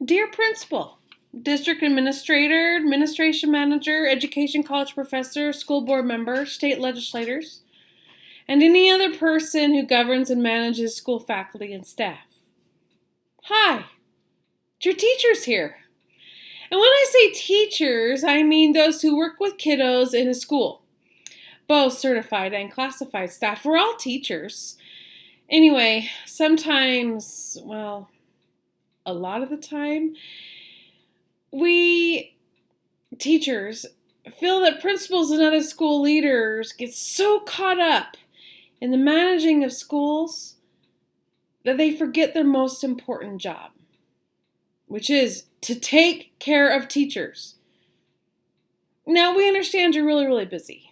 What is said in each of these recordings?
Dear Principal, District Administrator, Administration Manager, Education College Professor, School Board Member, State Legislators, and any other person who governs and manages school faculty and staff. Hi, it's your teachers here. And when I say teachers, I mean those who work with kiddos in a school. Both certified and classified staff. We're all teachers. Anyway, sometimes, well, a lot of the time, we teachers feel that principals and other school leaders get so caught up in the managing of schools that they forget their most important job, which is to take care of teachers. Now, we understand you're really, really busy.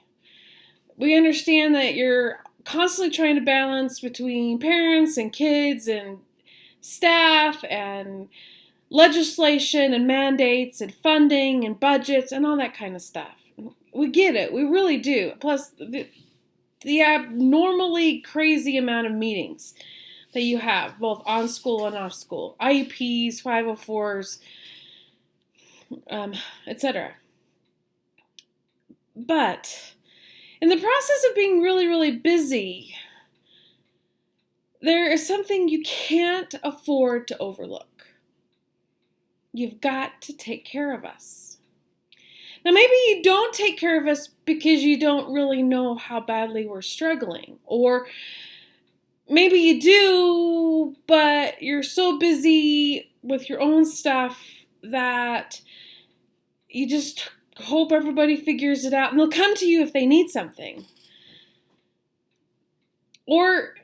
We understand that you're constantly trying to balance between parents and kids and staff and legislation and mandates and funding and budgets and all that kind of stuff. We get it. We really do. Plus, the abnormally crazy amount of meetings that you have, both on school and off school, IEPs, 504s, etc. But in the process of being really, really busy, there is something you can't afford to overlook. You've got to take care of us. Now, maybe you don't take care of us because you don't really know how badly we're struggling. Or maybe you do, but you're so busy with your own stuff that you just hope everybody figures it out and they'll come to you if they need something. Or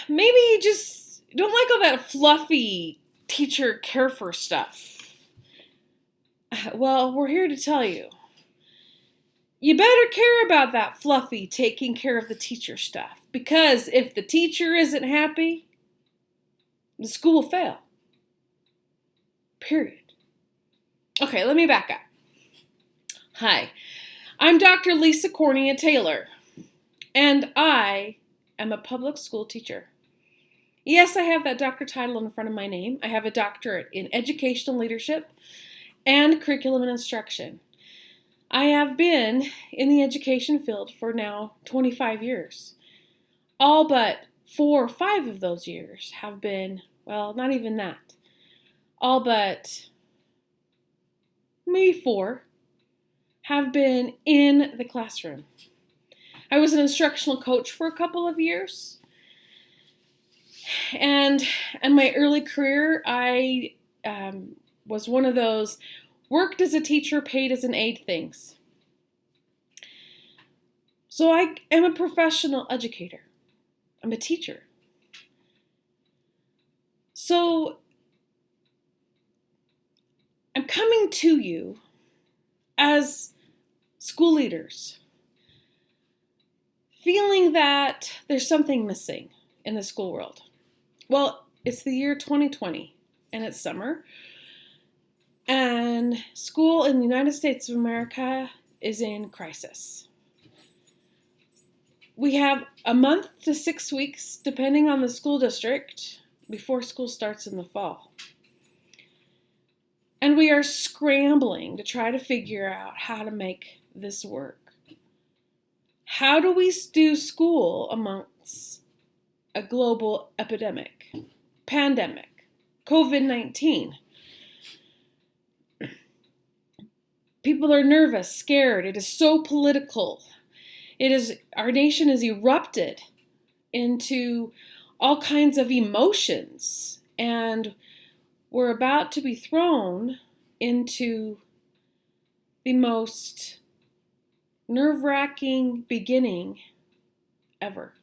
maybe you just don't like all that fluffy teacher care for stuff. Well, we're here to tell you. You better care about that fluffy taking care of the teacher stuff. Because if the teacher isn't happy, the school will fail. Period. Okay, let me back up. Hi, I'm Dr. Lisa Cornea Taylor, and I am a public school teacher. Yes, I have that doctor title in front of my name. I have a doctorate in educational leadership and curriculum and instruction. I have been in the education field for now 25 years. All but 4 or 5 of those years have been, well, not even that. All but maybe 4 have been in the classroom. I was an instructional coach for a couple of years. And in my early career, I was one of those worked as a teacher, paid as an aide things. So I am a professional educator. I'm a teacher. So I'm coming to you as school leaders, feeling that there's something missing in the school world. Well, it's the year 2020, and it's summer, and school in the United States of America is in crisis. We have a month to 6 weeks, depending on the school district, before school starts in the fall. And we are scrambling to try to figure out how to make this work. How do we do school amongst a global epidemic, pandemic, COVID-19? People are nervous, scared. It is so political. Our nation is erupted into all kinds of emotions, and we're about to be thrown into the most nerve-wracking beginning ever.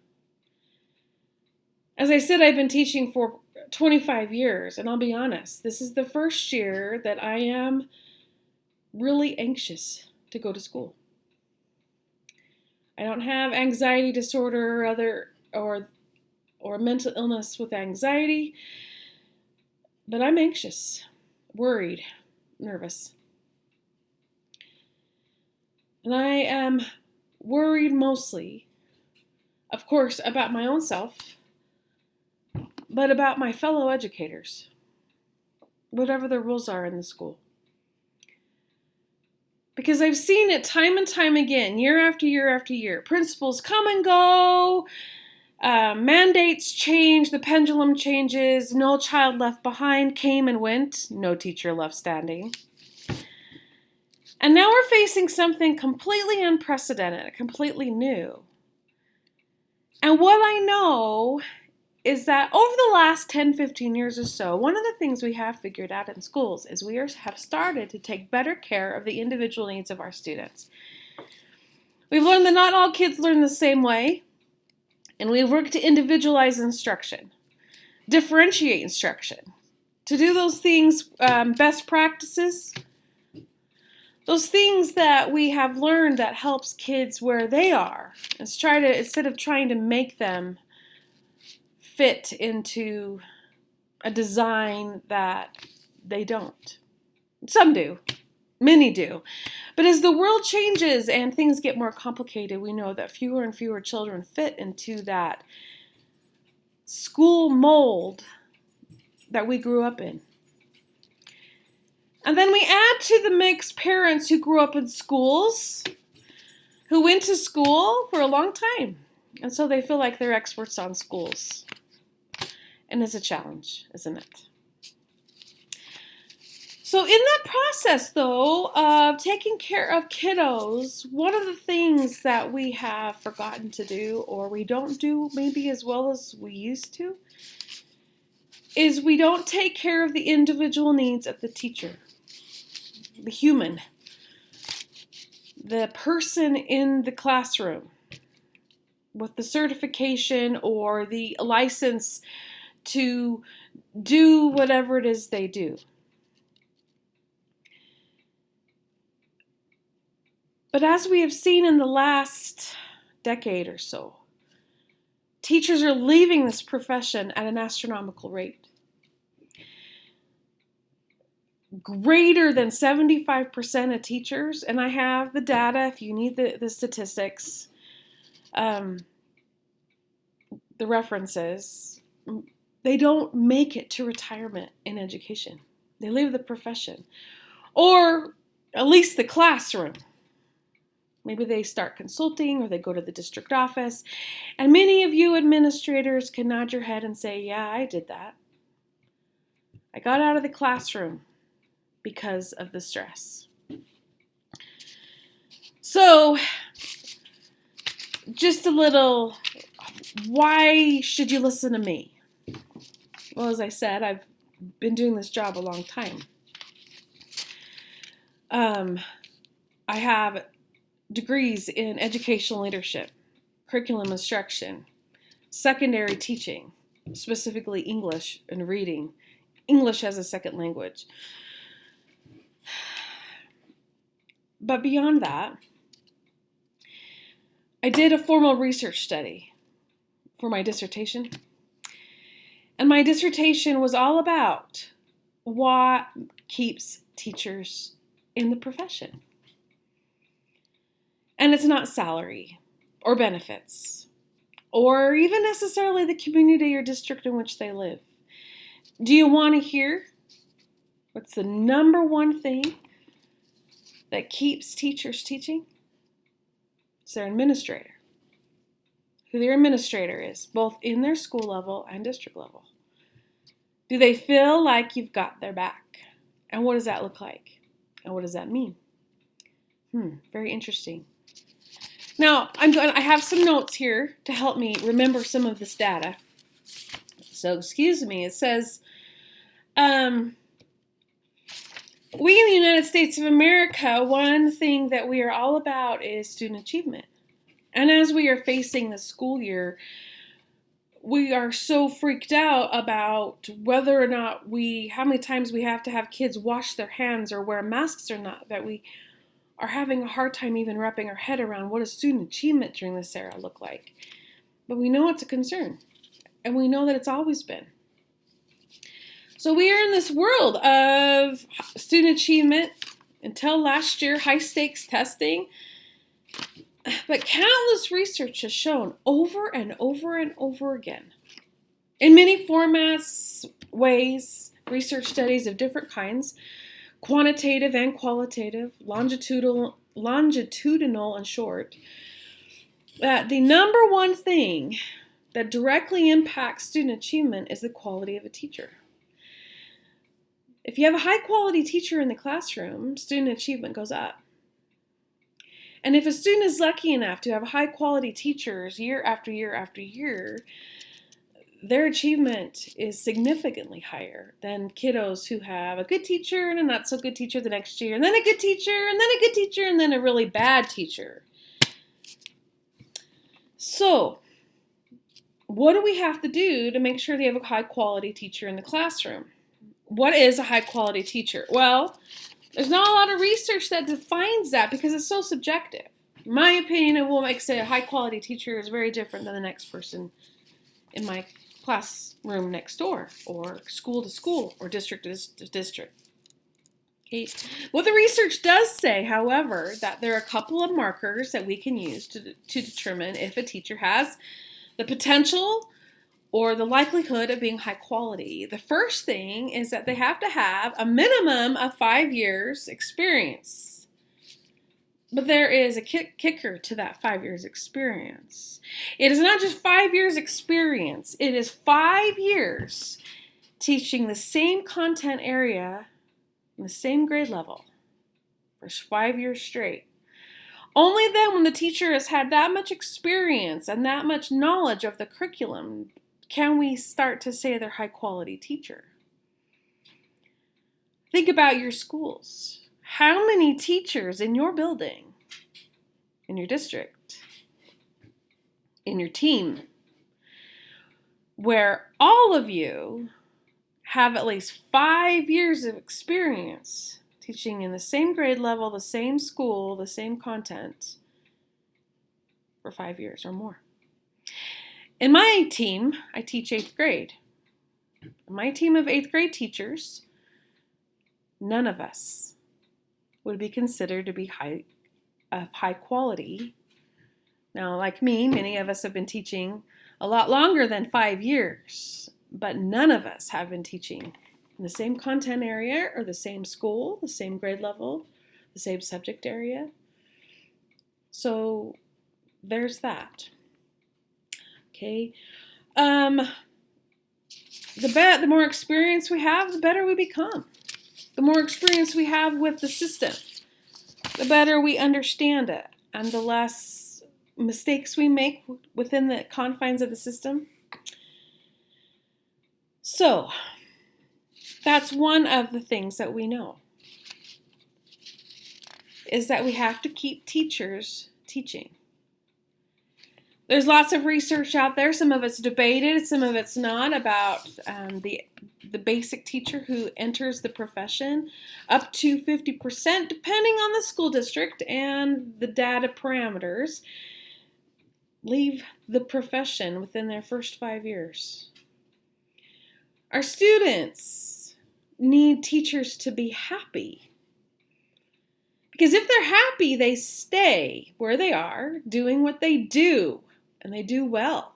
As I said, I've been teaching for 25 years, and I'll be honest, this is the first year that I am really anxious to go to school. I don't have anxiety disorder or mental illness with anxiety, but I'm anxious, worried, nervous. And I am worried mostly, of course, about my own self, but about my fellow educators. whatever the rules are in the school. Because I've seen it time and time again, year after year after year. Principals come and go, mandates change, the pendulum changes, no child left behind came and went, no teacher left standing. And now we're facing something completely unprecedented, completely new. And what I know is that over the last 10, 15 years or so, one of the things we have figured out in schools is we have started to take better care of the individual needs of our students. We've learned that not all kids learn the same way, and we've worked to individualize instruction, differentiate instruction, to do those things, best practices, those things that we have learned that helps kids where they are, instead of trying to make them fit into a design that they don't. Some do, many do. But as the world changes and things get more complicated, we know that fewer and fewer children fit into that school mold that we grew up in. And then we add to the mix parents who grew up in schools, who went to school for a long time. And so they feel like they're experts on schools. And it's a challenge, isn't it? So in that process, though, of taking care of kiddos, one of the things that we have forgotten to do, or we don't do maybe as well as we used to, is we don't take care of the individual needs of the teacher, the human, the person in the classroom with the certification or the license to do whatever it is they do. But as we have seen in the last decade or so, teachers are leaving this profession at an astronomical rate. Greater than 75% of teachers, and I have the data if you need the statistics, the references, they don't make it to retirement in education. They leave the profession, or at least the classroom. Maybe they start consulting or they go to the district office. And many of you administrators can nod your head and say, yeah, I did that. I got out of the classroom because of the stress. So, just a little, why should you listen to me? Well, as I said, I've been doing this job a long time. I have degrees in educational leadership, curriculum instruction, secondary teaching, specifically English and reading, English as a second language. But beyond that, I did a formal research study for my dissertation. And my dissertation was all about what keeps teachers in the profession. And it's not salary or benefits or even necessarily the community or district in which they live. Do you want to hear what's the number one thing that keeps teachers teaching? It's their administrator. Who their administrator is, both in their school level and district level. Do they feel like you've got their back? And what does that look like? And what does that mean? Very interesting. Now, I have some notes here to help me remember some of this data. So, excuse me, it says, we in the United States of America, one thing that we are all about is student achievement. And as we are facing the school year, we are so freaked out about whether or not how many times we have to have kids wash their hands or wear masks or not, that we are having a hard time even wrapping our head around what does student achievement during this era look like. But we know it's a concern, and we know that it's always been. So we are in this world of student achievement until last year, high stakes testing. But countless research has shown over and over and over again, in many formats, ways, research studies of different kinds, quantitative and qualitative, longitudinal and short, that the number one thing that directly impacts student achievement is the quality of a teacher. If you have a high quality teacher in the classroom, student achievement goes up. And if a student is lucky enough to have high quality teachers year after year after year, their achievement is significantly higher than kiddos who have a good teacher and a not so good teacher the next year, and then a good teacher, and then a good teacher, and then a really bad teacher. So, what do we have to do to make sure they have a high quality teacher in the classroom? What is a high quality teacher? Well, there's not a lot of research that defines that because it's so subjective. In my opinion, of what makes a high quality teacher is very different than the next person in my classroom next door, or school to school, or district to district. Okay. What the research does say, however, that there are a couple of markers that we can use to determine if a teacher has the potential or the likelihood of being high quality. The first thing is that they have to have a minimum of 5 years experience. But there is a kicker to that 5 years experience. It is not just 5 years experience. It is 5 years teaching the same content area in the same grade level for 5 years straight. Only then, when the teacher has had that much experience and that much knowledge of the curriculum, can we start to say they're high quality teacher. Think about your schools. How many teachers in your building, in your district, in your team, where all of you have at least 5 years of experience teaching in the same grade level, the same school, the same content for 5 years or more? In my team, I teach 8th grade. My team of 8th grade teachers, none of us would be considered to be of high quality. Now, like me, many of us have been teaching a lot longer than 5 years, but none of us have been teaching in the same content area or the same school, the same grade level, the same subject area. So there's that. Okay. The more experience we have, the better we become. The more experience we have with the system, the better we understand it, and the less mistakes we make within the confines of the system. So, that's one of the things that we know, is that we have to keep teachers teaching. There's lots of research out there. Some of it's debated, some of it's not, about the basic teacher who enters the profession. Up to 50%, depending on the school district and the data parameters, leave the profession within their first 5 years. Our students need teachers to be happy. Because if they're happy, they stay where they are, doing what they do. And they do well.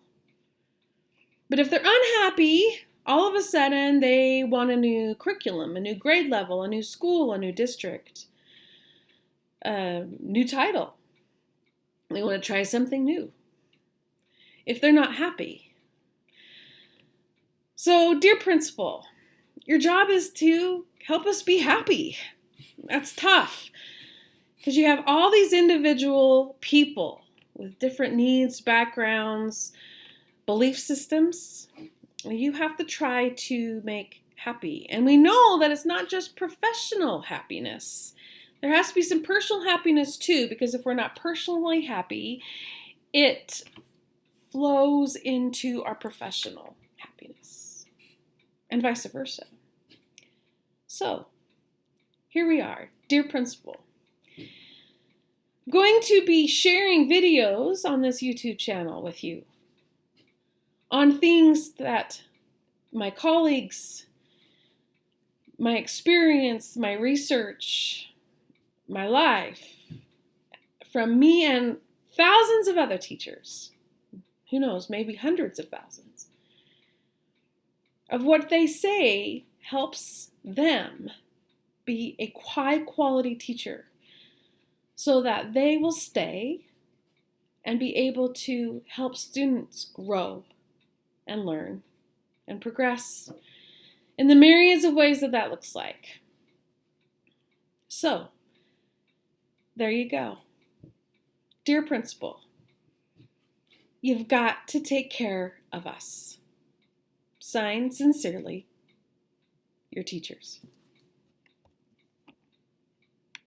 But if they're unhappy, all of a sudden they want a new curriculum, a new grade level, a new school, a new district, a new title. They want to try something new if they're not happy. So, dear principal, your job is to help us be happy. That's tough because you have all these individual people with different needs, backgrounds, belief systems. You have to try to make happy. And we know that it's not just professional happiness. There has to be some personal happiness too, because if we're not personally happy, it flows into our professional happiness, and vice versa. So, here we are, dear principal. I'm going to be sharing videos on this YouTube channel with you on things that my colleagues, my experience, my research, my life, from me and thousands of other teachers, who knows, maybe hundreds of thousands, of what they say helps them be a high-quality teacher so that they will stay and be able to help students grow and learn and progress in the myriads of ways that looks like. So, there you go. Dear principal, you've got to take care of us. Signed, sincerely, your teachers.